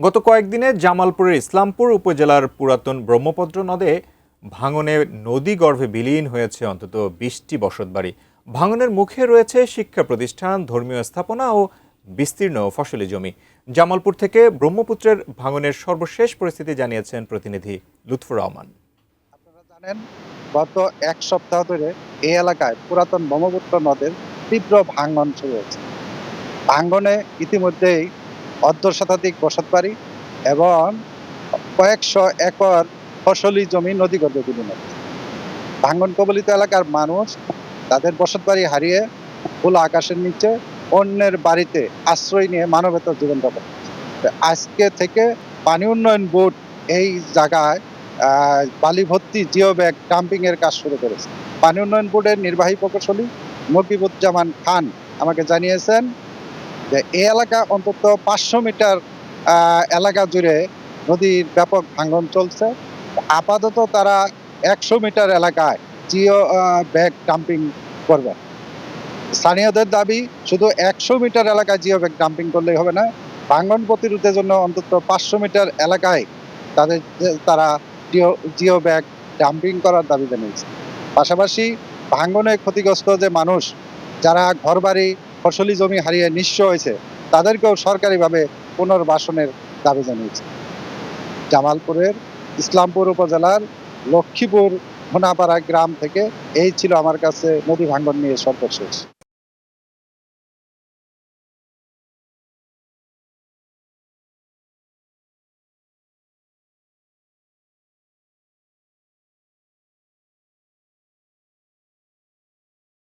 গত কয়েকদিনে জামালপুরের ইসলামপুর উপজেলার পুরাতন ব্রহ্মপুত্র নদে ভাঙনে নদী গর্ভে বিলীন হয়েছে অন্তত 20টি বসতবাড়ি। ভাঙনের মুখে রয়েছে শিক্ষা প্রতিষ্ঠান, ধর্মীয় স্থাপনা ও বিস্তীর্ণ ফসলি জমি। জামালপুর থেকে ব্রহ্মপুত্রের ভাঙনের সর্বশেষ পরিস্থিতি জানিয়েছেন প্রতিনিধি লুৎফুর রহমান। আপনারা জানেন, গত এক সপ্তাহ ধরে এই এলাকায় পুরাতন ব্রহ্মপুত্র নদের তীব্র ভাঙন শুরু হয়েছে। ভাঙনে ইতিমধ্যেই অর্ধশতাধিক বসতবাড়ি এবং কয়েকশো একর ফসলি জমি নদীগর্ভে বিলীন হচ্ছে। ভাঙন কবলিত এলাকার মানুষ তাদের বসতবাড়ি হারিয়ে খোলা আকাশের নিচে অন্যের বাড়িতে আশ্রয় নিয়ে মানবেতর জীবনযাপন করছে। আজকে থেকে পানি উন্নয়ন বোর্ড এই জায়গায় বালি ভর্তি জিও ব্যাগ ডাম্পিং এর কাজ শুরু করেছে। পানি উন্নয়ন বোর্ডের নির্বাহী প্রকৌশলী মকিবুজ্জামান খান আমাকে জানিয়েছেন যে এই এলাকা অন্তত 500 মিটার এলাকা জুড়ে নদীর ব্যাপক ভাঙন চলছে। আপাতত তারা 100 মিটার এলাকায় জিও ব্যাগ ডাম্পিং করবে। স্থানীয়দের দাবি, শুধু 100 মিটার এলাকায় জিও ব্যাগ ডাম্পিং করলেই হবে না, ভাঙন প্রতিরোধের জন্য অন্তত 500 মিটার এলাকায় তারা জিও ব্যাগ ডাম্পিং করার দাবি জানিয়েছে। পাশাপাশি ভাঙনে ক্ষতিগ্রস্ত যে মানুষ যারা ঘরবাড়ি ফসলি জমি হারিয়ে নিঃস্ব হয়েছে তাদেরকেও সরকারিভাবে পুনর্বাসনের দাবি জানিয়েছে। জামালপুরের ইসলামপুর উপজেলার লক্ষ্মীপুর ঘোনাপাড়া গ্রাম থেকে এই ছিল আমার কাছে নদী ভাঙন নিয়ে সর্বশেষ।